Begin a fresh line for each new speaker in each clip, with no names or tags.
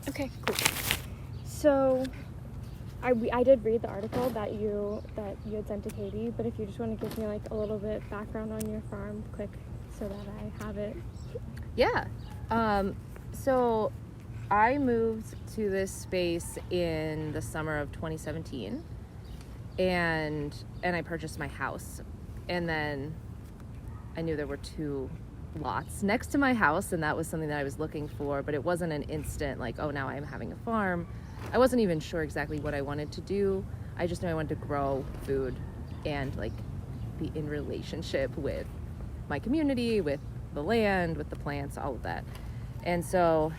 Okay, cool. So I did read the article that you had sent to Katie, but if you just want to give me like a little bit background on your farm quick so that I have it.
Yeah. So I moved to this space in the summer of 2017 and I purchased my house, and then I knew there were 2 lots next to my house, and that was something that I was looking for, but it wasn't an instant like, oh, now I'm having a farm. I wasn't even sure exactly what I wanted to do. I just knew I wanted to grow food and like be in relationship with my community, with the land, with the plants, all of that. And so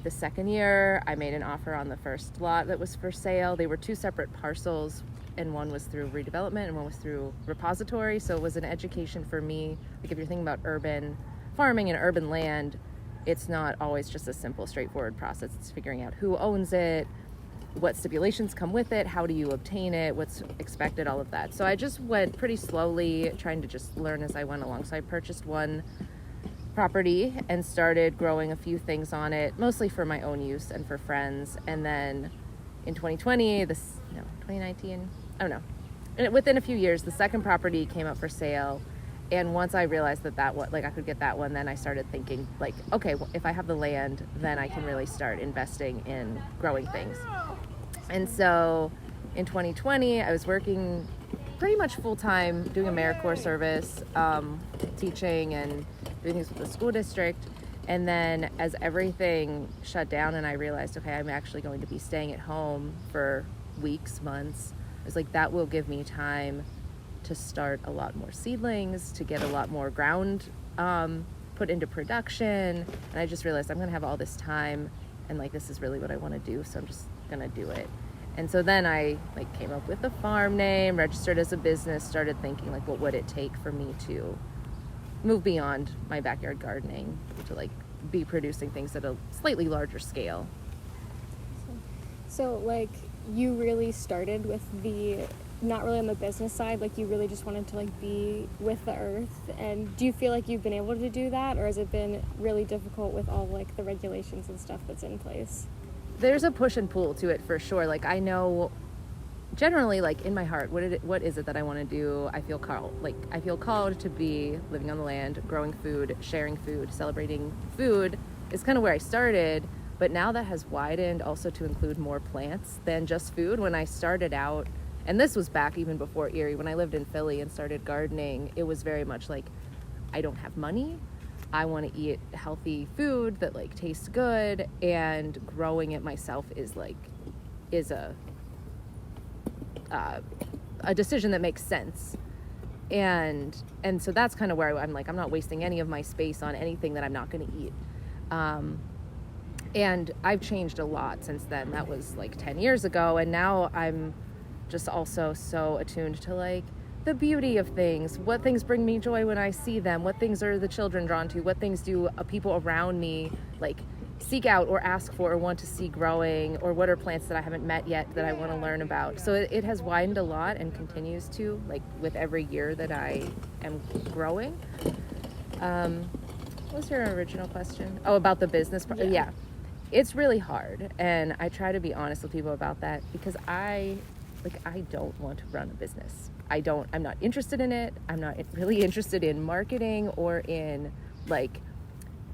the second year I made an offer on the first lot that was for sale. They were 2 separate parcels, and one was through redevelopment and one was through repository. So it was an education for me. Like if you're thinking about urban farming and urban land, it's not always just a simple, straightforward process. It's figuring out who owns it, what stipulations come with it, how do you obtain it, what's expected, all of that. So I just went pretty slowly, trying to just learn as I went along. So I purchased one property and started growing a few things on it, mostly for my own use and for friends. And then in 2019, I don't know. And within a few years, the second property came up for sale. And once I realized that one, like I could get that one, then I started thinking like, okay, well, if I have the land, then I can really start investing in growing things. And so in 2020, I was working pretty much full-time, doing AmeriCorps service, teaching and doing things with the school district. And then as everything shut down and I realized, okay, I'm actually going to be staying at home for weeks, months, I was like, that will give me time to start a lot more seedlings, to get a lot more ground put into production. And I just realized I'm going to have all this time, and like this is really what I want to do, so I'm just going to do it. And so then I like came up with the farm name, registered as a business, started thinking like what would it take for me to move beyond my backyard gardening to like be producing things at a slightly larger scale.
So like you really started with the not really on the business side, like you really just wanted to like be with the earth. And do you feel like you've been able to do that, or has it been really difficult with all like the regulations and stuff that's in place?
There's a push and pull to it for sure. Like I know generally, like in my heart, what is it that I want to do? I feel called to be living on the land, growing food, sharing food, celebrating food is kind of where I started. But now that has widened also to include more plants than just food. When I started out, and this was back even before Erie, when I lived in Philly and started gardening, it was very much like, I don't have money. I want to eat healthy food that like tastes good, and growing it myself is a decision that makes sense. And so that's kind of where I'm like, I'm not wasting any of my space on anything that I'm not going to eat. And I've changed a lot since then. That was like 10 years ago. And now I'm just also so attuned to like the beauty of things, what things bring me joy when I see them, what things are the children drawn to, what things do people around me like seek out or ask for or want to see growing, or what are plants that I haven't met yet that I want to learn about. So it has widened a lot and continues to, like with every year that I am growing. What was your original question? Oh, about the business part? Yeah. It's really hard, and I try to be honest with people about that, because I don't want to run a business. I'm not interested in it. I'm not really interested in marketing or in like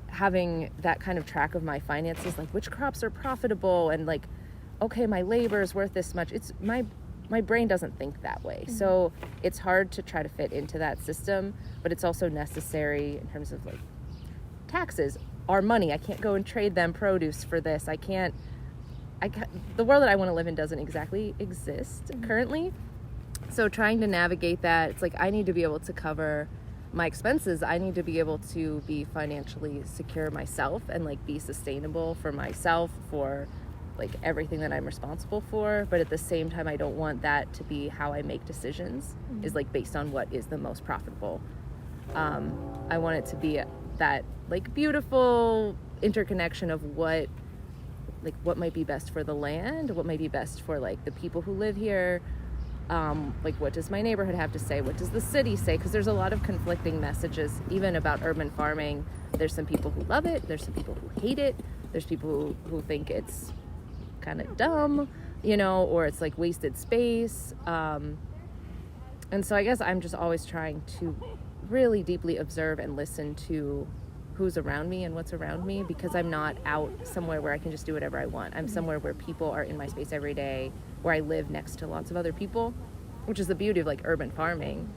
having that kind of track of my finances, like which crops are profitable and like, okay, my labor is worth this much. It's my brain doesn't think that way. Mm-hmm. So it's hard to try to fit into that system, but it's also necessary in terms of like taxes, our money. I can't go and trade them produce for this. The world that I want to live in doesn't exactly exist currently. So trying to navigate that, it's like I need to be able to cover my expenses. I need to be able to be financially secure myself and like be sustainable for myself, for like everything that I'm responsible for. But at the same time, I don't want that to be how I make decisions, is like based on what is the most profitable. I want it to be that like beautiful interconnection of what might be best for the land, what might be best for like the people who live here. Like what does my neighborhood have to say? What does the city say? Because there's a lot of conflicting messages even about urban farming. There's some people who love it. There's some people who hate it. There's people who think it's kind of dumb, or it's like wasted space. And so I guess I'm just always trying to really deeply observe and listen to who's around me and what's around me, because I'm not out somewhere where I can just do whatever I want. I'm somewhere where people are in my space every day, where I live next to lots of other people, which is the beauty of like urban farming.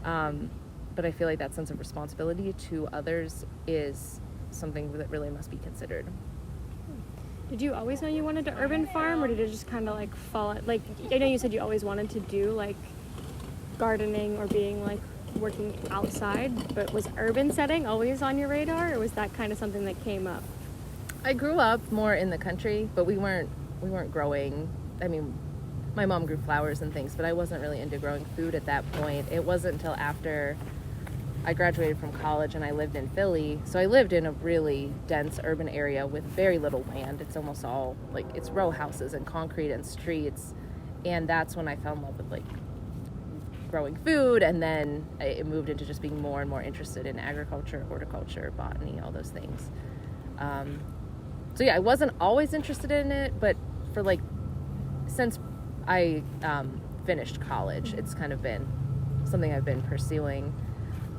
But I feel like that sense of responsibility to others is something that really must be considered.
Did you always know you wanted to urban farm, or did it just kind of like fall, like, I know you said you always wanted to do like gardening or being like working outside, but was urban setting always on your radar, or was that kind of something that came up?
I grew up more in the country, but we weren't growing. I mean, my mom grew flowers and things, but I wasn't really into growing food at that point. It wasn't until after I graduated from college and I lived in Philly. So I lived in a really dense urban area with very little land. It's almost all like, it's row houses and concrete and streets. And that's when I fell in love with like growing food, and then it moved into just being more and more interested in agriculture, horticulture, botany, all those things. So yeah, I wasn't always interested in it, but for like, since I finished college, it's kind of been something I've been pursuing.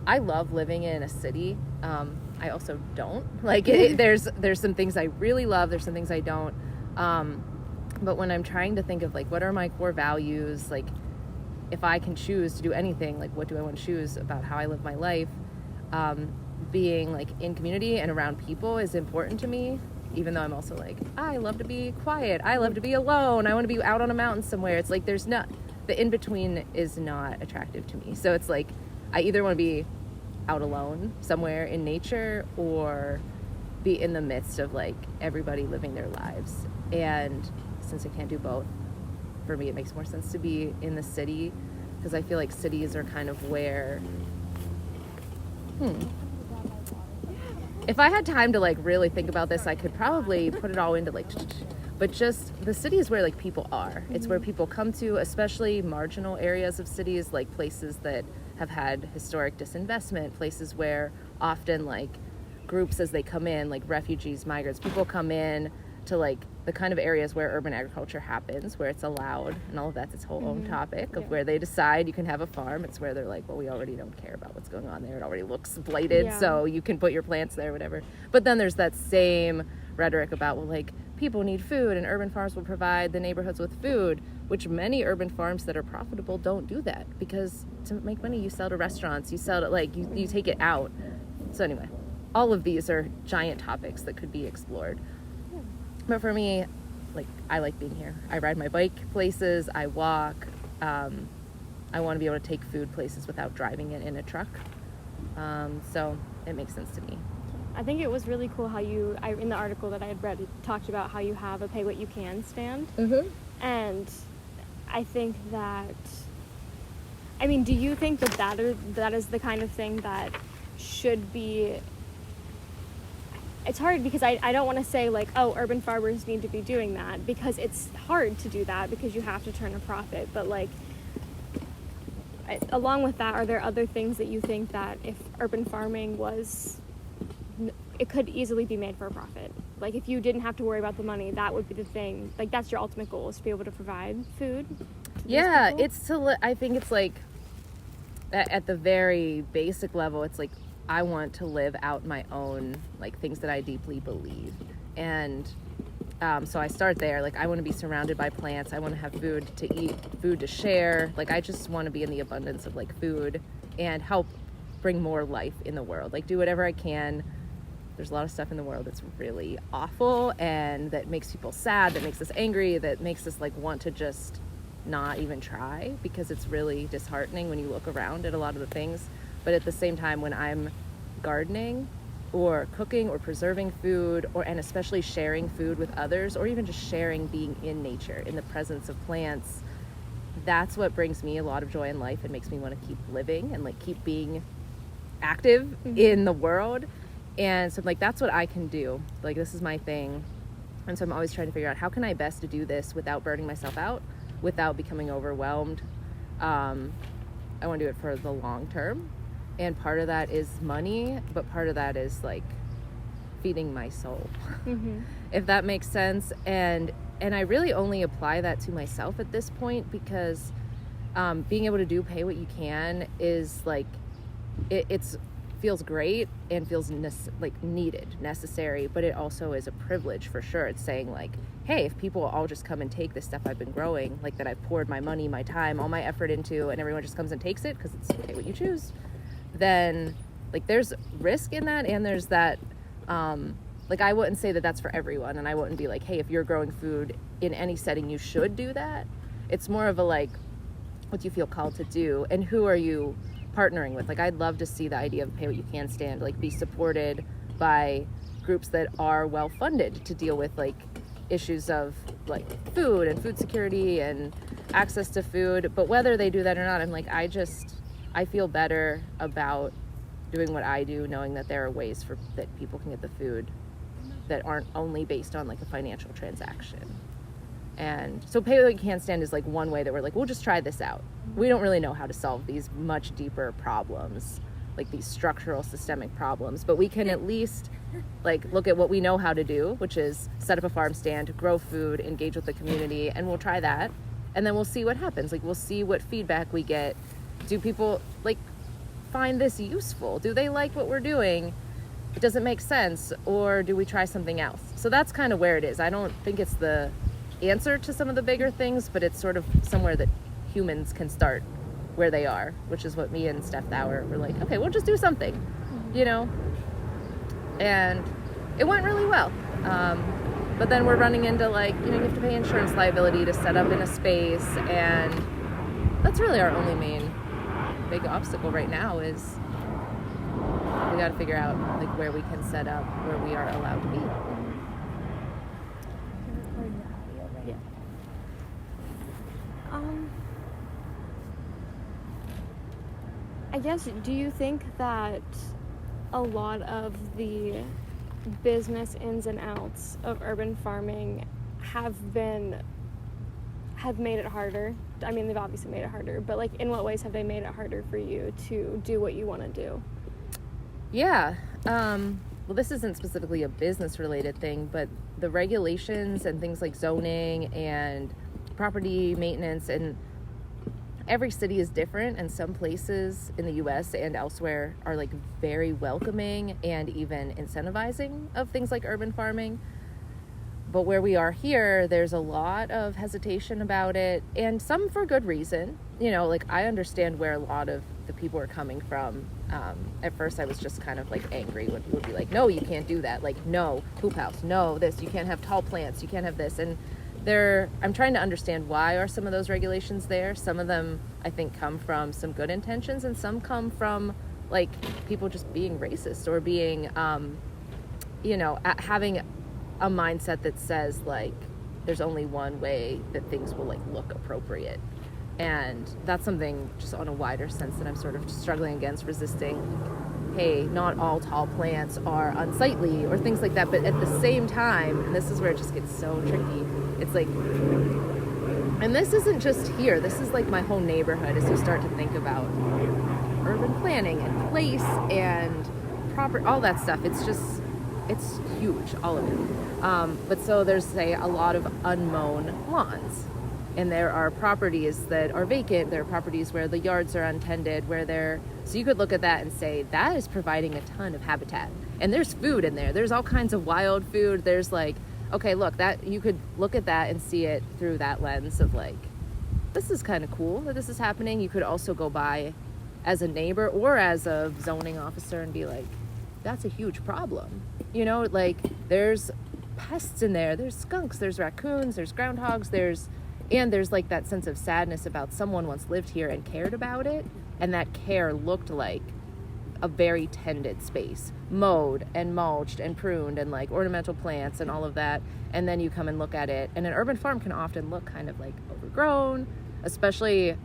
I love living in a city. I also don't. Like, there's some things I really love, there's some things I don't. But when I'm trying to think of like, what are my core values, like, if I can choose to do anything, like, what do I want to choose about how I live my life? Being like in community and around people is important to me, even though I'm also like, I love to be quiet, I love to be alone, I want to be out on a mountain somewhere. It's like the in-between is not attractive to me. So it's like, I either want to be out alone somewhere in nature or be in the midst of like everybody living their lives. And since I can't do both, for me it makes more sense to be in the city, because I feel like cities are kind of where if I had time to like really think about this, I could probably put it all into like, but just the city is where like people are. It's where people come to, especially marginal areas of cities, like places that have had historic disinvestment, places where often like groups as they come in, like refugees, migrants, people come in to like the kind of areas where urban agriculture happens, where it's allowed, and all of that's its whole own topic of where they decide you can have a farm. It's where they're like, well, we already don't care about what's going on there. It already looks blighted, so you can put your plants there, whatever. But then there's that same rhetoric about, well, like, people need food and urban farms will provide the neighborhoods with food, which many urban farms that are profitable don't do that, because to make money you sell to restaurants, you sell to like, you take it out. So anyway, all of these are giant topics that could be explored. But for me, like, I like being here. I ride my bike places, I walk. I want to be able to take food places without driving it in a truck. So it makes sense to me.
I think it was really cool how in the article that I had read, it talked about how you have a pay what you can stand. Mm-hmm. And I think that, I mean, do you think that is the kind of thing that should be, it's hard because I don't want to say like, oh, urban farmers need to be doing that, because it's hard to do that because you have to turn a profit. But like, along with that, are there other things that you think that if urban farming was, it could easily be made for a profit? Like, if you didn't have to worry about the money, that would be the thing. Like, that's your ultimate goal, is to be able to provide food to
yeah,
people?
it's I think it's like, at the very basic level, it's like, I want to live out my own, like, things that I deeply believe. And so I start there. Like, I want to be surrounded by plants. I want to have food to eat, food to share. Like, I just want to be in the abundance of, like, food and help bring more life in the world. Like, do whatever I can. There's a lot of stuff in the world that's really awful and that makes people sad, that makes us angry, that makes us, like, want to just not even try, because it's really disheartening when you look around at a lot of the things. But at the same time, when I'm gardening or cooking or preserving food, and especially sharing food with others, or even just sharing being in nature, in the presence of plants, that's what brings me a lot of joy in life and makes me want to keep living and like keep being active in the world. And so I'm like, that's what I can do. Like, this is my thing. And so I'm always trying to figure out, how can I best do this without burning myself out, without becoming overwhelmed. I want to do it for the long term. And part of that is money, but part of that is like feeding my soul,
Mm-hmm.
if that makes sense. And I really only apply that to myself at this point, because being able to do pay what you can is like, it's feels great and feels like needed, necessary, but it also is a privilege for sure. It's saying like, hey, if people all just come and take this stuff I've been growing, like that I've poured my money, my time, all my effort into, and everyone just comes and takes it because it's pay what you choose, then like there's risk in that. And there's that, like I wouldn't say that that's for everyone, and I wouldn't be like, hey, if you're growing food in any setting, you should do that. It's more of a like, what do you feel called to do, and who are you partnering with? Like I'd love to see the idea of pay what you can stand, like be supported by groups that are well funded to deal with like issues of like food and food security and access to food. But whether they do that or not, I'm like, I feel better about doing what I do, knowing that there are ways for that people can get the food that aren't only based on like a financial transaction. And so pay what you can stand is like one way that we're like, we'll just try this out. We don't really know how to solve these much deeper problems, like these structural systemic problems, but we can at least like look at what we know how to do, which is set up a farm stand, grow food, engage with the community, and we'll try that. And then we'll see what happens. Like we'll see what feedback we get. Do people like find this useful? Do they like what we're doing? It doesn't make sense, or do we try something else? So that's kind of where it is. I don't think it's the answer to some of the bigger things, but it's sort of somewhere that humans can start where they are, which is what me and Steph were like, okay, we'll just do something, you know? And it went really well. But then we're running into like, you have to pay insurance liability to set up in a space, and that's really our only main big obstacle right now is we got to figure out like where we can set up, where we are allowed to be.
Yeah. I guess, do you think that a lot of the business ins and outs of urban farming have made it harder? I mean, they've obviously made it harder, but like in what ways have they made it harder for you to do what you want to do?
Yeah. Well, this isn't specifically a business related thing, but the regulations and things like zoning and property maintenance, and every city is different, and some places in the US and elsewhere are like very welcoming and even incentivizing of things like urban farming. But where we are here, there's a lot of hesitation about it, and some for good reason. Like I understand where a lot of the people are coming from. At first I was just kind of like angry when people would be like, no, you can't do that. Like, no, hoop house, no, this, you can't have tall plants, you can't have this. And I'm trying to understand why are some of those regulations there. Some of them I think come from some good intentions, and some come from like people just being racist or being, having a mindset that says like there's only one way that things will like look appropriate. And that's something just on a wider sense that I'm sort of struggling against, resisting. Hey, not all tall plants are unsightly or things like that. But at the same time, and this is where it just gets so tricky, it's like, and this isn't just here, this is like my whole neighborhood as you start to think about urban planning and place and proper, all that stuff. It's huge, all of it. But so there's, say, a lot of unmown lawns. And there are properties that are vacant. There are properties where the yards are untended, so you could look at that and say, that is providing a ton of habitat. And there's food in there. There's all kinds of wild food. There's like, okay, look, that you could look at that and see it through that lens of like, this is kind of cool that this is happening. You could also go by as a neighbor or as a zoning officer and be like, that's a huge problem. Like there's pests in there. There's skunks, there's raccoons, there's groundhogs, there's like that sense of sadness about someone once lived here and cared about it, and that care looked like a very tended space, mowed and mulched and pruned and like ornamental plants and all of that. And then you come and look at it, and an urban farm can often look kind of like overgrown, especially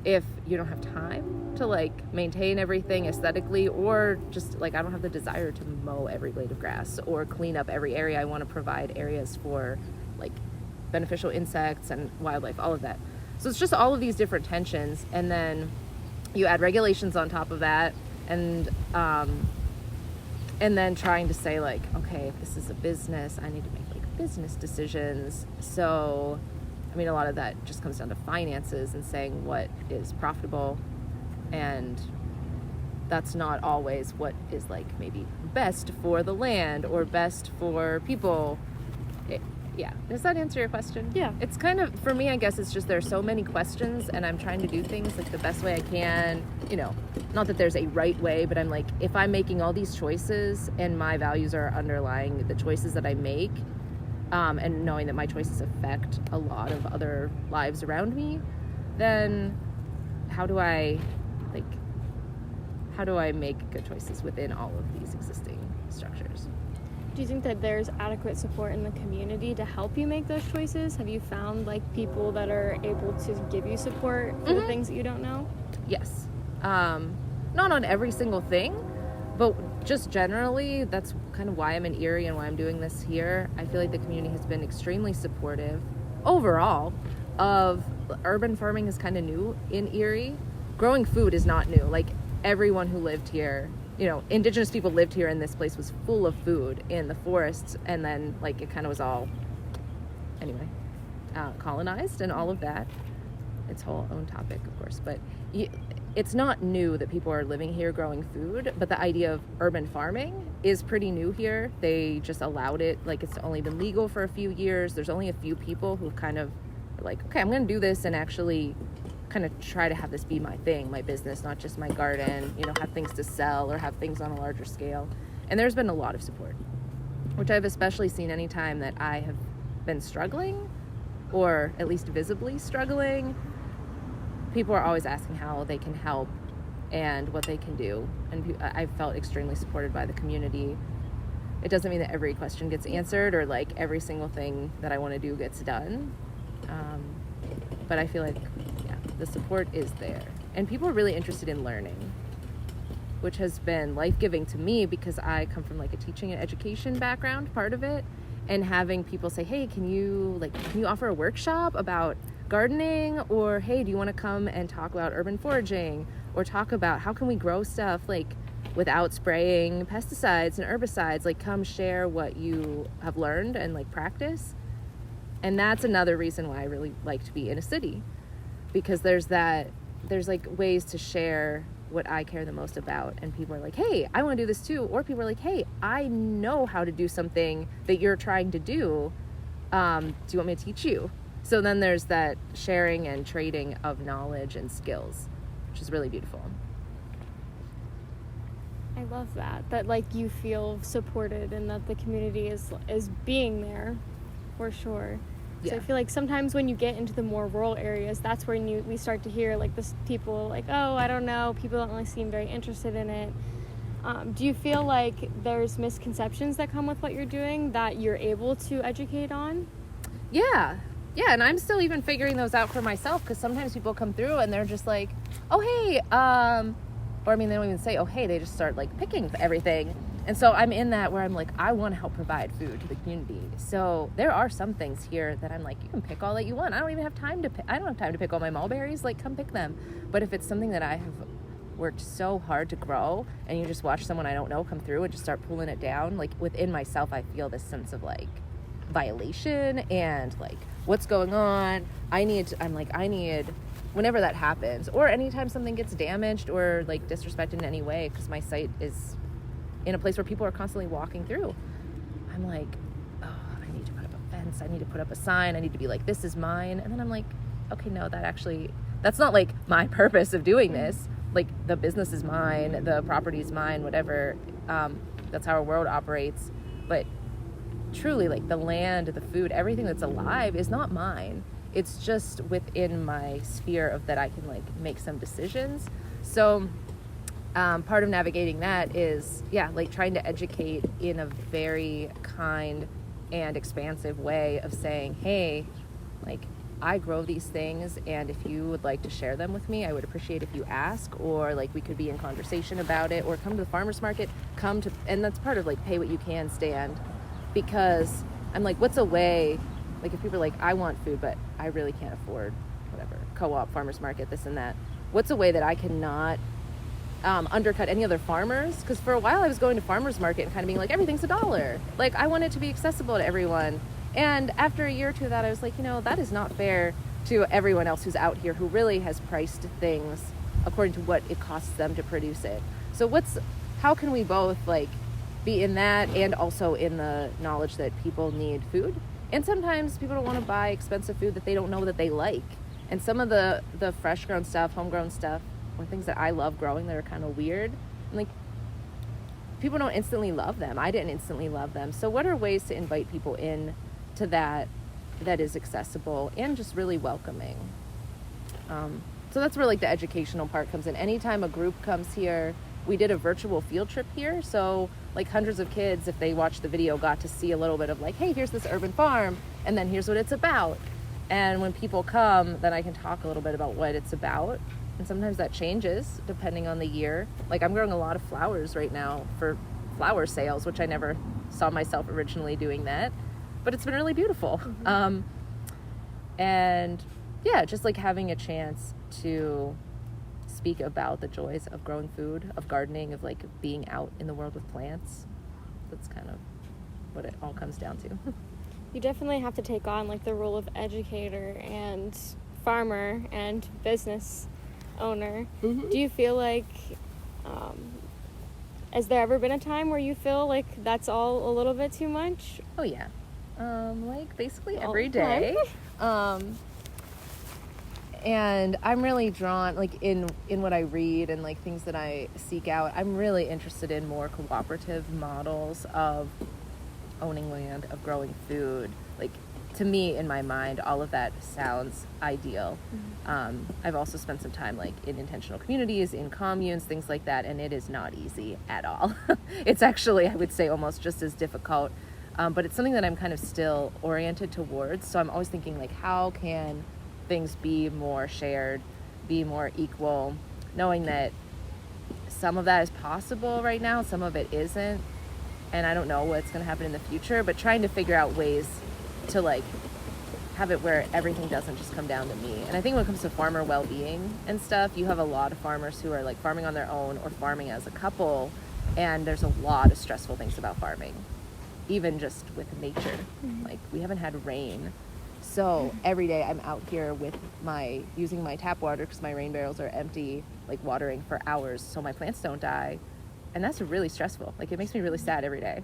if you don't have time to like maintain everything aesthetically, or just like I don't have the desire to mow every blade of grass or clean up every area. I want to provide areas for like beneficial insects and wildlife, all of that. So it's just all of these different tensions, and then you add regulations on top of that, and and then trying to say like, okay, if this is a business, I need to make like business decisions. So I mean, a lot of that just comes down to finances and saying what is profitable, and that's not always what is like maybe best for the land or best for people. Yeah, does that answer your question?
Yeah.
It's kind of, for me, I guess it's just there's so many questions, and I'm trying to do things like the best way I can, you know, not that there's a right way, but I'm like, if I'm making all these choices and my values are underlying the choices that I make, and knowing that my choices affect a lot of other lives around me, then how do I make good choices within all of these existing structures?
Do you think that there's adequate support in the community to help you make those choices? Have you found like people that are able to give you support for the things that you don't know?
Yes. Not on every single thing, but just generally, that's kind of why I'm in Erie and why I'm doing this here. I feel like the community has been extremely supportive overall of urban farming is kind of new in Erie. Growing food is not new. Like everyone who lived here, you know, indigenous people lived here, and this place was full of food in the forests, and then like it kind of was all anyway colonized and all of that. It's whole own topic, of course, but it's not new that people are living here growing food, but the idea of urban farming is pretty new here. They just allowed it, like it's only been legal for a few years. There's only a few people who kind of are like, okay, I'm gonna do this and actually kind of try to have this be my thing, my business, not just my garden, you know, have things to sell or have things on a larger scale. And there's been a lot of support, which I've especially seen anytime that I have been struggling, or at least visibly struggling. People are always asking how they can help and what they can do. And I felt extremely supported by the community. It doesn't mean that every question gets answered or like every single thing that I want to do gets done. But I feel like, yeah, the support is there. And people are really interested in learning, which has been life-giving to me because I come from like a teaching and education background, part of it. And having people say, hey, can you offer a workshop about gardening? Or, hey, do you want to come and talk about urban foraging? Or talk about how can we grow stuff like without spraying pesticides and herbicides? Like, come share what you have learned and like practice. And that's another reason why I really like to be in a city, because there's like ways to share what I care the most about, and people are like, hey, I want to do this too. Or people are like, hey, I know how to do something that you're trying to do. Do you want me to teach you? So then there's that sharing and trading of knowledge and skills, which is really beautiful.
I love that like you feel supported and that the community is being there for sure. So
Yeah.
I feel like sometimes when you get into the more rural areas, that's when we start to hear like this people like, oh, I don't know, people don't really seem very interested in it. Do you feel like there's misconceptions that come with what you're doing that you're able to educate on?
Yeah, and I'm still even figuring those out for myself, because sometimes people come through and they're just like, oh, hey, or I mean, they don't even say, oh, hey, they just start like picking everything. And so I'm in that where I'm like, I want to help provide food to the community. So there are some things here that I'm like, you can pick all that you want. I don't even have time to pick. I don't have time to pick all my mulberries. Like, come pick them. But if it's something that I have worked so hard to grow, and you just watch someone I don't know come through and just start pulling it down, like within myself, I feel this sense of like violation and like, what's going on? I need, whenever that happens, or anytime something gets damaged or like disrespected in any way, because my site is in a place where people are constantly walking through, I'm like, oh, I need to put up a fence, I need to put up a sign, I need to be like, this is mine. And then I'm like, okay, no, that's not like my purpose of doing this. Like, the business is mine, the property is mine, whatever. That's how our world operates. But truly, like, the land, the food, everything that's alive is not mine. It's just within my sphere of that I can like make some decisions. So part of navigating that is, like trying to educate in a very kind and expansive way of saying, hey, like, I grow these things, and if you would like to share them with me, I would appreciate if you ask, or like we could be in conversation about it, or come to the farmer's market, and that's part of like pay what you can stand, because I'm like, what's a way, like if people are like, I want food, but I really can't afford whatever, co-op, farmer's market, this and that, what's a way that I cannot undercut any other farmers, because for a while I was going to farmers market and kind of being like, everything's $1. Like, I want it to be accessible to everyone. And after a year or two of that, I was like, that is not fair to everyone else who's out here who really has priced things according to what it costs them to produce it. So how can we both like be in that and also in the knowledge that people need food? And sometimes people don't want to buy expensive food that they don't know that they like. And some of the fresh grown stuff, homegrown stuff, or things that I love growing that are kind of weird, and like, people don't instantly love them. I didn't instantly love them. So what are ways to invite people in to that is accessible and just really welcoming? So that's where like the educational part comes in. Anytime a group comes here, we did a virtual field trip here. So like hundreds of kids, if they watched the video, got to see a little bit of like, hey, here's this urban farm, and then here's what it's about. And when people come, then I can talk a little bit about what it's about. And sometimes that changes depending on the year. Like, I'm growing a lot of flowers right now for flower sales, which I never saw myself originally doing that. But it's been really beautiful. Mm-hmm. And yeah, just like having a chance to speak about the joys of growing food, of gardening, of like being out in the world with plants. That's kind of what it all comes down to.
You definitely have to take on like the role of educator and farmer and business owner. Mm-hmm. Do you feel like, has there ever been a time where you feel like that's all a little bit too much?
Oh yeah. Like basically every day. And I'm really drawn, like in what I read and like things that I seek out, I'm really interested in more cooperative models of owning land, of growing food. Like, to me, in my mind, all of that sounds ideal. Mm-hmm. I've also spent some time like in intentional communities, in communes, things like that, and it is not easy at all. It's actually, I would say, almost just as difficult. But it's something that I'm kind of still oriented towards. So I'm always thinking like, how can things be more shared, be more equal, knowing that some of that is possible right now, some of it isn't, and I don't know what's going to happen in the future, but trying to figure out ways to like have it where everything doesn't just come down to me. And I think when it comes to farmer well-being and stuff, you have a lot of farmers who are like farming on their own or farming as a couple, and there's a lot of stressful things about farming, even just with nature. Mm-hmm. Like, we haven't had rain. So every day I'm out here with using my tap water because my rain barrels are empty, like watering for hours so my plants don't die. And that's really stressful. Like, it makes me really sad every day.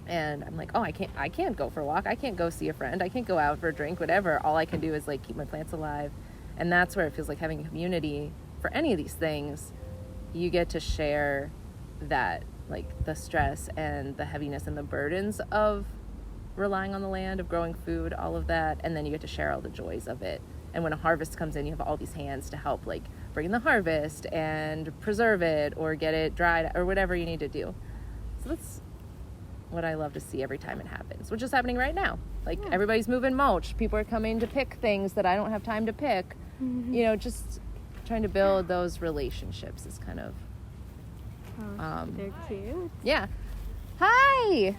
And I'm like, oh, I can't go for a walk. I can't go see a friend. I can't go out for a drink, whatever. All I can do is like keep my plants alive. And that's where it feels like having a community for any of these things. You get to share that, like the stress and the heaviness and the burdens of relying on the land, of growing food, all of that, and then you get to share all the joys of it. And when a harvest comes in, you have all these hands to help like bring in the harvest and preserve it or get it dried or whatever you need to do. So that's what I love to see every time it happens, which is happening right now. Like, everybody's moving mulch, people are coming to pick things that I don't have time to pick. Mm-hmm. Just trying to build those relationships is kind of
they're cute.
Yeah. Hi.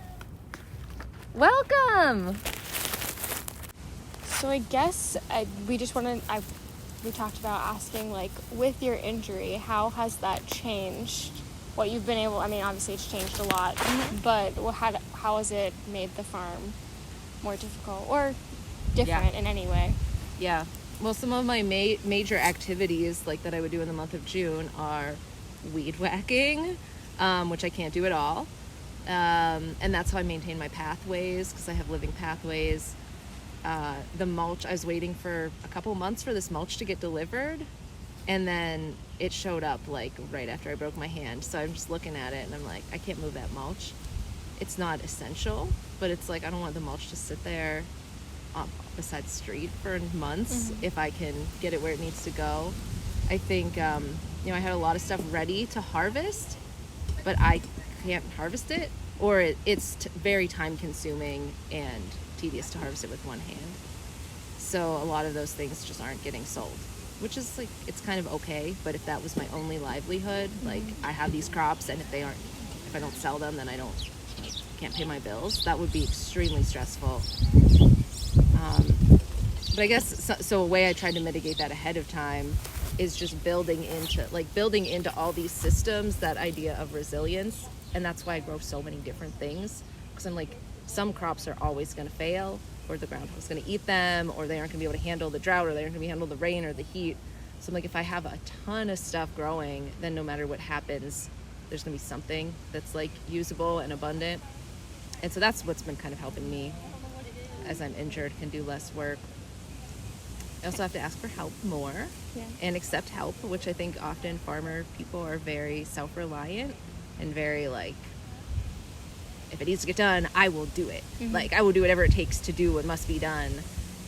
Welcome.
So I guess we talked about asking, like, with your injury, how has that changed what you've been able, I mean, obviously it's changed a lot, mm-hmm. but how has it made the farm more difficult or different in any way?
Yeah. Well, some of my major activities, like that I would do in the month of June, are weed whacking, which I can't do at all. And that's how I maintain my pathways, because I have living pathways. The mulch, I was waiting for a couple months for this mulch to get delivered, and then it showed up like right after I broke my hand. So I'm just looking at it and I'm like, I can't move that mulch. It's not essential, but it's like, I don't want the mulch to sit there beside the street for months. Mm-hmm. If I can get it where it needs to go. I think, I had a lot of stuff ready to harvest, but I can't harvest it, or it's very time consuming and tedious to harvest it with one hand. So a lot of those things just aren't getting sold, which is like, it's kind of okay. But if that was my only livelihood, like I have these crops, and if I don't sell them, then I can't pay my bills. That would be extremely stressful. But I guess so a way I tried to mitigate that ahead of time is just building into all these systems that idea of resilience. And that's why I grow so many different things, because I'm like, some crops are always going to fail, or the groundhog is going to eat them, or they aren't going to be able to handle the drought, or they aren't going to handle the rain or the heat. So I'm like, if I have a ton of stuff growing, then no matter what happens, there's going to be something that's like usable and abundant. And so that's what's been kind of helping me as I'm injured, can do less work. I also have to ask for help more and accept help, which I think often farmer people are very self-reliant and very like, if it needs to get done, I will do it. Like, I will do whatever it takes to do what must be done.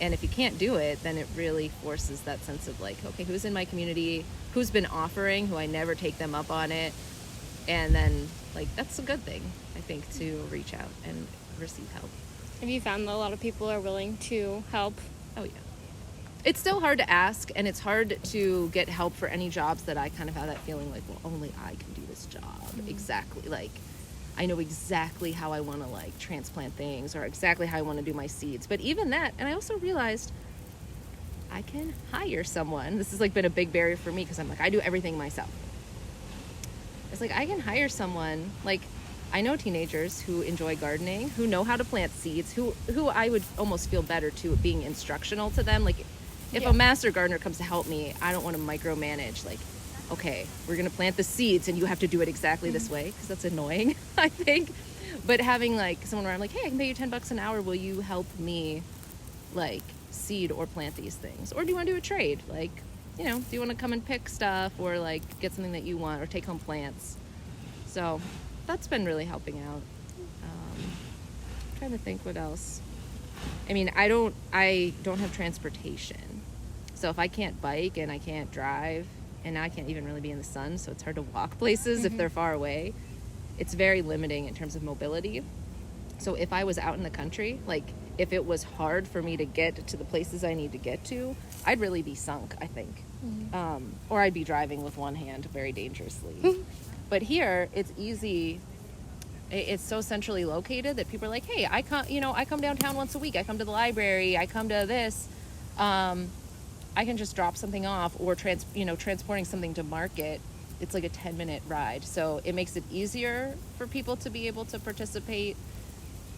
And if you can't do it, then it really forces that sense of like, okay, who's in my community, who's been offering, who I never take them up on it. And then like, that's a good thing, I think, to reach out and receive help.
Have you found that a lot of people are willing to help?
Oh yeah. It's still hard to ask, and it's hard to get help for any jobs that I kind of have that feeling like, well, only I can do this job. Exactly. Like, I know exactly how I want to like transplant things, or exactly how I want to do my seeds. But even that, and I also realized I can hire someone. This has like been a big barrier for me, because I'm like, I do everything myself. It's like, I can hire someone. Like, I know teenagers who enjoy gardening, who know how to plant seeds, who I would almost feel better to being instructional to them. Like, if a master gardener comes to help me, I don't want to micromanage, like, okay, we're going to plant the seeds and you have to do it exactly this way, because that's annoying, I think. But having like someone where I'm like, hey, I can pay you $10 an hour. Will you help me like seed or plant these things? Or do you want to do a trade? Like, you know, do you want to come and pick stuff, or like get something that you want, or take home plants? So that's been really helping out. Trying to think what else. I mean, I don't have transportation. So if I can't bike and I can't drive, and now I can't even really be in the sun, so it's hard to walk places if they're far away. It's very limiting in terms of mobility. So if I was out in the country, like if it was hard for me to get to the places I need to get to, I'd really be sunk, I think. Or I'd be driving with one hand very dangerously. But here, it's easy. It's so centrally located that people are like, hey, I come downtown once a week. I come to the library. I come to this. I can just drop something off, or transporting something to market. It's like a 10-minute ride. So it makes it easier for people to be able to participate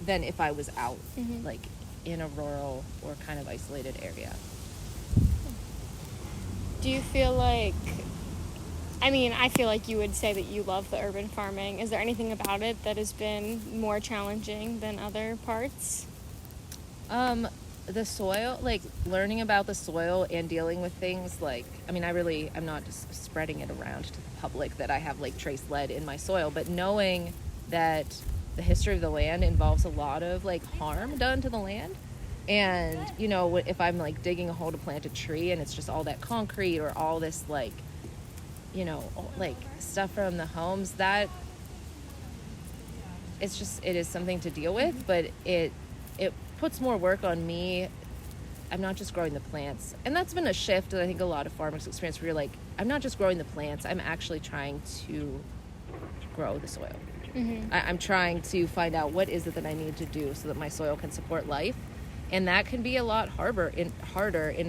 than if I was out, like in a rural or kind of isolated area.
Do you feel like, I mean, I feel like you would say that you love the urban farming. Is there anything about it that has been more challenging than other parts? The soil, like learning about the soil and dealing with things like, I mean, I'm not just spreading it around to the public that I have like trace lead in my soil, but knowing that the history of the land involves a lot of like harm done to the land. And, you know, if I'm like digging a hole to plant a tree and it's just all that concrete or all this like, you know, like stuff from the homes, that it is something to deal with, but it puts more work on me. I'm not just growing the plants. And that's been a shift that I think a lot of farmers experience, where you're like, I'm not just growing the plants, I'm actually trying to grow the soil. I'm trying to find out what is it that I need to do so that my soil can support life. And that can be a lot harder in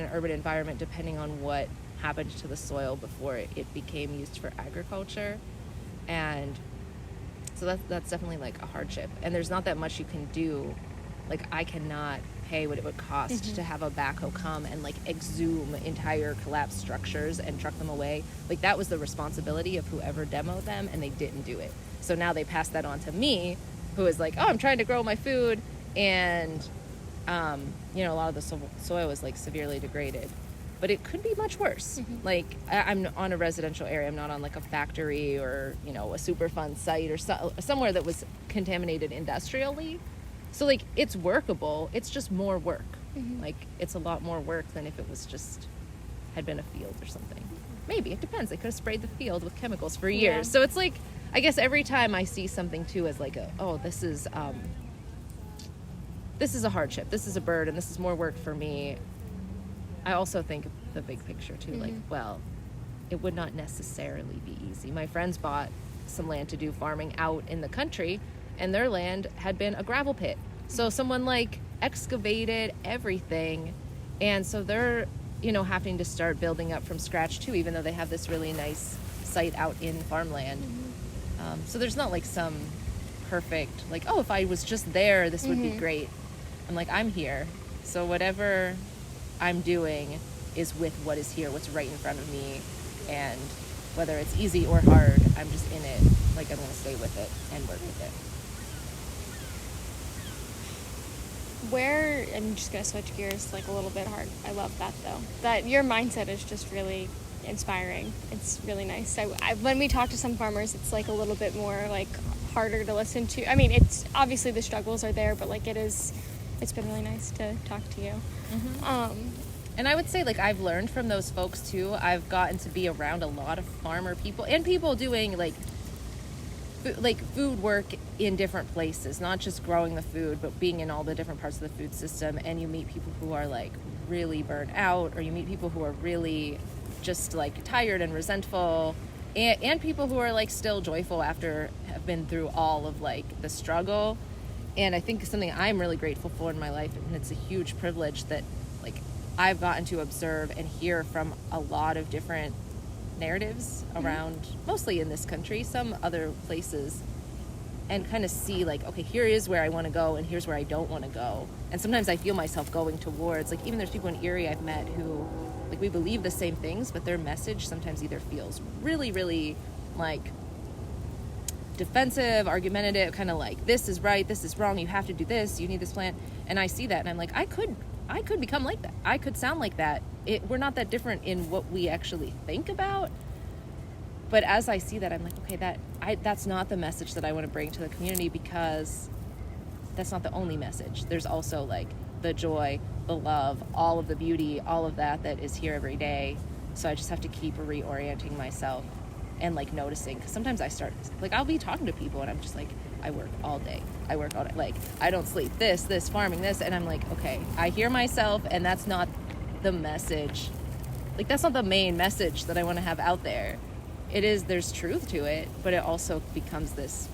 an urban environment, depending on what happened to the soil before it became used for agriculture. And so that's definitely like a hardship. And there's not that much you can do. Like, I cannot pay what it would cost to have a backhoe come and like exhume entire collapsed structures and truck them away. Like, that was the responsibility of whoever demoed them, and they didn't do it. So now they passed that on to me, who is like, oh, I'm trying to grow my food, and you know, a lot of the soil is like severely degraded. But it could be much worse. Like, I'm on a residential area. I'm not on like a factory or, you know, a Superfund site or somewhere that was contaminated industrially. So like, it's workable. It's just more work. Like, it's a lot more work than if it was just had been a field or something. Maybe, it depends. They could have sprayed the field with chemicals for years. Yeah. So it's like, I guess every time I see something too as like this is a hardship. This is a burden. This is more work for me. I also think of the big picture too, like, well, it would not necessarily be easy. My friends bought some land to do farming out in the country, and their land had been a gravel pit. So someone like excavated everything, and so they're
having to start building up from scratch too, even though they have this really nice site out in farmland. So there's not like some perfect, like, oh, if I was just there, this would be great. I'm like, I'm here. So whatever I'm doing is with what is here, what's right in front of me. And whether it's easy or hard, I'm just in it. Like, I'm going to stay with it and work with it.
I'm just going to switch gears like a little bit hard. I love that though. That your mindset is just really inspiring. It's really nice. When we talk to some farmers, it's like a little bit more like harder to listen to. I mean, it's obviously the struggles are there, but like it's been really nice to talk to you.
And I would say, like, I've learned from those folks too. I've gotten to be around a lot of farmer people and people doing like food work in different places, not just growing the food, but being in all the different parts of the food system. And you meet people who are like really burnt out, or you meet people who are really just like tired and resentful, and people who are like still joyful after have been through all of like the struggle. And I think something I'm really grateful for in my life, and it's a huge privilege that like I've gotten to observe and hear from a lot of different narratives around, mostly in this country, some other places, and kind of see like, okay, here is where I want to go and here's where I don't want to go. And sometimes I feel myself going towards, like, even there's people in Erie I've met who like we believe the same things, but their message sometimes either feels really, really like defensive, argumentative, kind of like, this is right, this is wrong, you have to do this, you need this plan. And I see that and I'm like, I could become like that. I could sound like that. We're not that different in what we actually think about. But as I see that, I'm like, okay, that's not the message that I want to bring to the community, because that's not the only message. There's also like the joy, the love, all of the beauty, all of that is here every day. So I just have to keep reorienting myself and like noticing, because sometimes I start, like, I'll be talking to people and I'm just like, I work all day, like, I don't sleep, this, farming, this, and I'm like, okay, I hear myself, and that's not the message, like, that's not the main message that I want to have out there. It is, there's truth to it, but it also becomes this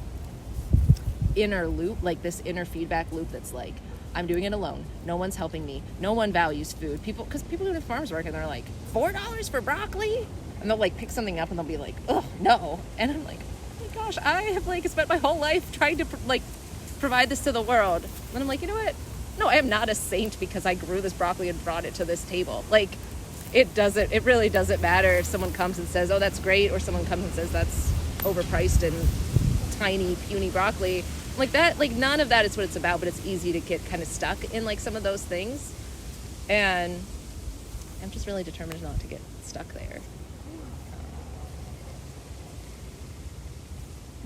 inner loop, like this inner feedback loop that's like, I'm doing it alone, no one's helping me, no one values food, because people do the farmers work and they're like, $4 for broccoli, and they'll like pick something up and they'll be like, oh no, and I'm like, oh my gosh, I have like spent my whole life trying to like provide this to the world. And I'm like, you know what, no, I am not a saint because I grew this broccoli and brought it to this table. Like, it really doesn't matter if someone comes and says, oh, that's great, or someone comes and says that's overpriced and tiny puny broccoli. Like that, like none of that is what it's about, but it's easy to get kind of stuck in like some of those things, and I'm just really determined not to get stuck there.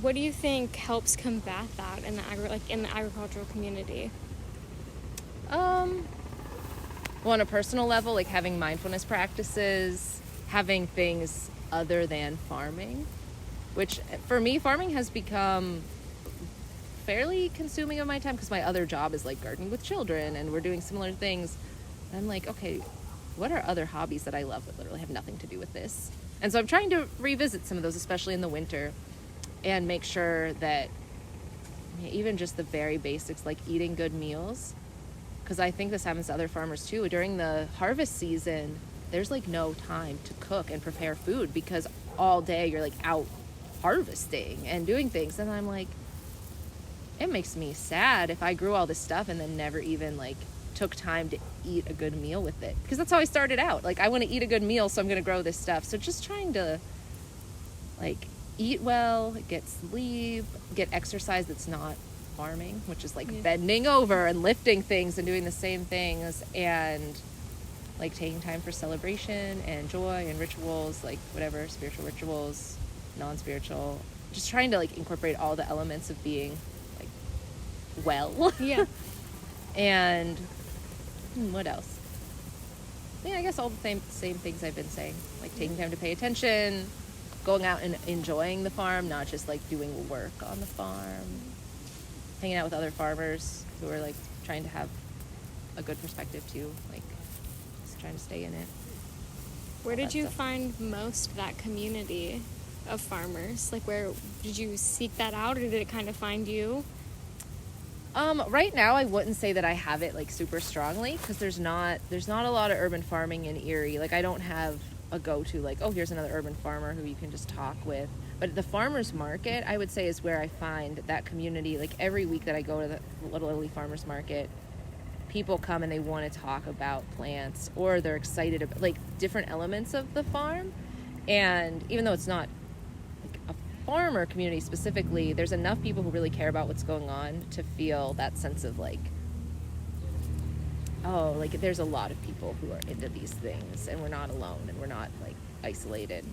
What do you think helps combat that in the agricultural community?
Well, on a personal level, like having mindfulness practices, having things other than farming, which for me, farming has become fairly consuming of my time, because my other job is like gardening with children and we're doing similar things. And I'm like, okay, what are other hobbies that I love that literally have nothing to do with this? And so I'm trying to revisit some of those, especially in the winter, and make sure that even just the very basics, like eating good meals, because I think this happens to other farmers too. During the harvest season, there's like no time to cook and prepare food, because all day you're like out harvesting and doing things. And I'm like, it makes me sad if I grew all this stuff and then never even like took time to eat a good meal with it, because that's how I started out. Like, I want to eat a good meal, so I'm going to grow this stuff. So just trying to like eat well, get sleep, get exercise that's not farming, which is like bending over and lifting things and doing the same things, and like taking time for celebration and joy and rituals, like whatever, spiritual rituals, non-spiritual, just trying to like incorporate all the elements of being like well.
Yeah.
And what else? Yeah, I guess all the same things I've been saying, like taking time to pay attention, going out and enjoying the farm, not just like doing work on the farm, hanging out with other farmers who are like trying to have a good perspective too, like just trying to stay in it.
Where did you find most that community of farmers? Like, where did you seek that out, or did it kind of find you?
Right now, I wouldn't say that I have it like super strongly because there's not a lot of urban farming in Erie. Like I don't have a go-to like, oh, here's another urban farmer who you can just talk with. But the farmers market, I would say, is where I find that community. Like every week that I go to the Little Italy farmers market, people come and they want to talk about plants, or they're excited about like different elements of the farm. And even though it's not like a farmer community specifically, there's enough people who really care about what's going on to feel that sense of like, oh, like there's a lot of people who are into these things and we're not alone and we're not like isolated.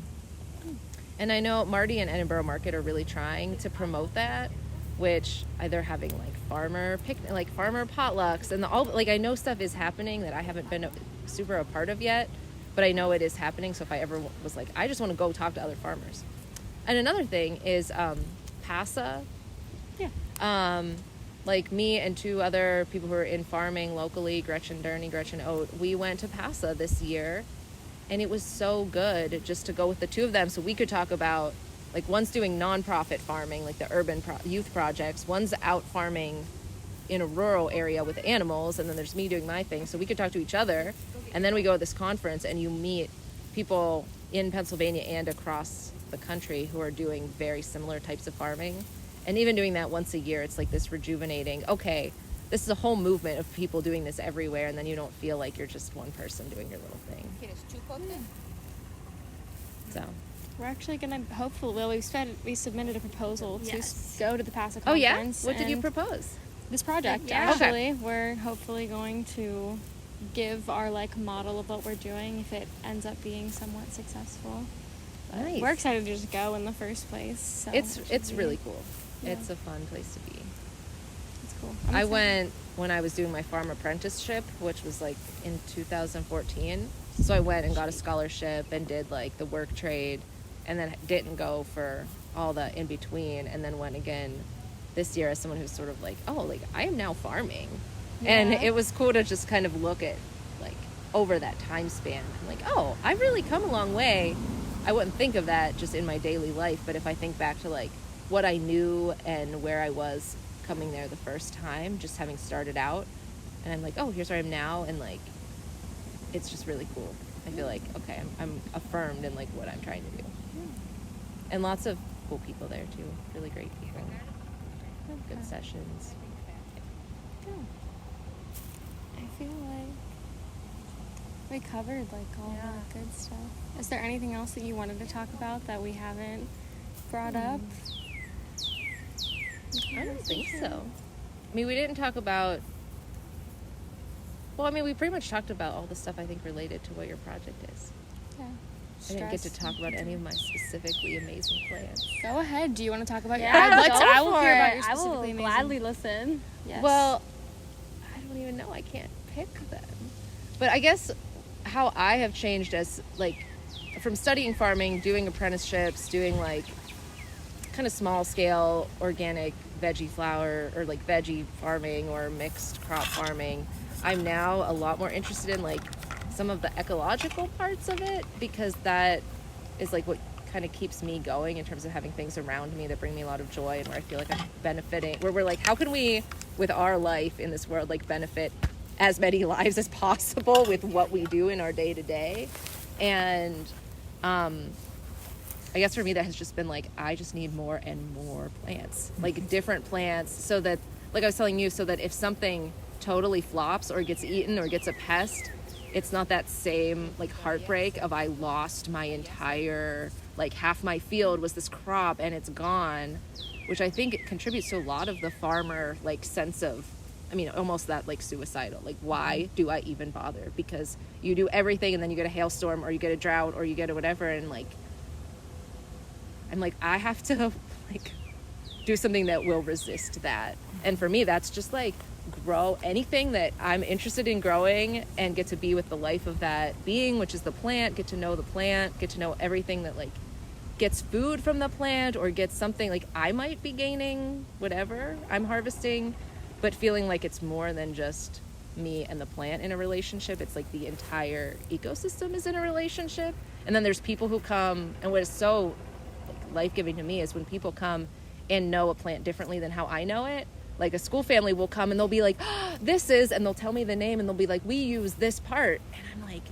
And I know Marty and Edinburgh Market are really trying to promote that, which they're having like farmer potlucks and all, like I know stuff is happening that I haven't been super a part of yet, but I know it is happening. So if I ever was like, I just want to go talk to other farmers. And another thing is PASA.
Yeah.
Like me and two other people who are in farming locally, Gretchen Durney, Gretchen Oat, we went to PASA this year, and it was so good just to go with the two of them so we could talk about, like one's doing nonprofit farming, like the urban youth projects, one's out farming in a rural area with animals, and then there's me doing my thing, so we could talk to each other. And then we go to this conference and you meet people in Pennsylvania and across the country who are doing very similar types of farming. And even doing that once a year, it's like this rejuvenating, okay, this is a whole movement of people doing this everywhere, and then you don't feel like you're just one person doing your little thing. So
We're actually going to hopefully, we submitted a proposal to go to the PASA
oh yeah,
conference.
what did you propose?
This project,
Yeah.
actually. We're hopefully going to give our like model of what we're doing if it ends up being somewhat successful.
Nice.
We're excited to just go in the first place. So
It's really cool.
Yeah.
It's a fun place to be.
It's cool.
I went when I was doing my farm apprenticeship, which was like in 2014. So I went and got a scholarship and did like the work trade, and then didn't go for all the in between, and then went again this year as someone who's sort of like, oh, like I am now farming. And it was cool to just kind of look at like over that time span. I'm like, oh, I've really come a long way. I wouldn't think of that just in my daily life, but if I think back to like what I knew and where I was coming there the first time, just having started out, and I'm like, oh, here's where I am now, and like it's just really cool. I feel like, okay, I'm affirmed in like what I'm trying to do. And lots of cool people there too, really great people. Good sessions.
I feel like we covered like all the good stuff. Is there anything else that you wanted to talk about that we haven't brought up?
I don't think so. I mean, we didn't talk about, well, I mean, we pretty much talked about all the stuff I think related to what your project is.
Yeah.
I didn't get to talk about any of my specifically amazing plans.
Go ahead. Do you want to talk about your?
Yeah,
I will hear about your
I
specifically
will
amazing.
gladly listen.
Yes.
Well, I don't even know. I can't pick them. But I guess how I have changed as like from studying farming, doing apprenticeships, doing like kind of small scale organic veggie flower or like veggie farming or mixed crop farming, I'm now a lot more interested in like some of the ecological parts of it, because that is like what kind of keeps me going in terms of having things around me that bring me a lot of joy and where I feel like I'm benefiting, where we're like, how can we with our life in this world like benefit as many lives as possible with what we do in our day to day. And I guess for me that has just been like, I just need more and more plants, like different plants, so that, like I was telling you, so that if something totally flops or gets eaten or gets a pest, it's not that same like heartbreak of I lost my entire, like half my field was this crop and it's gone, which I think it contributes to a lot of the farmer like sense of, I mean, almost that like suicidal, like why do I even bother? Because you do everything and then you get a hailstorm or you get a drought or you get a whatever, and like I'm like, I have to like do something that will resist that. And for me, that's just like grow anything that I'm interested in growing and get to be with the life of that being, which is the plant, get to know the plant, get to know everything that like gets food from the plant or gets something like I might be gaining, whatever I'm harvesting, but feeling like it's more than just me and the plant in a relationship. It's like the entire ecosystem is in a relationship. And then there's people who come, and what is so like life-giving to me is when people come and know a plant differently than how I know it, like a school family will come and they'll be like, oh, this is, and they'll tell me the name and they'll be like, we use this part. And I'm like,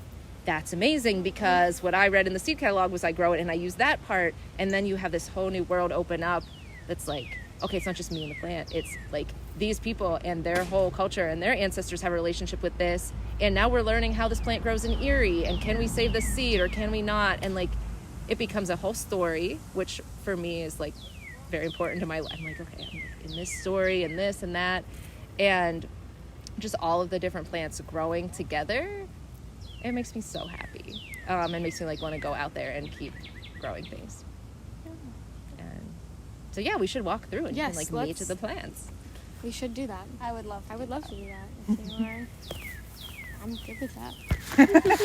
that's amazing, because what I read in the seed catalog was I grow it and I use that part. And then you have this whole new world open up that's like, okay, it's not just me and the plant. It's like these people and their whole culture and their ancestors have a relationship with this. And now we're learning how this plant grows in Erie, and can we save the seed or can we not? And like, it becomes a whole story, which for me is like very important to my life. I'm like, okay, I'm in this story and this and that. And just all of the different plants growing together, it makes me so happy. It makes me like want to go out there and keep growing things. And so yeah, we should walk through and
Yes,
like meet the plants.
We should do that.
I would love
I would love to do that. If you are, I'm good with that.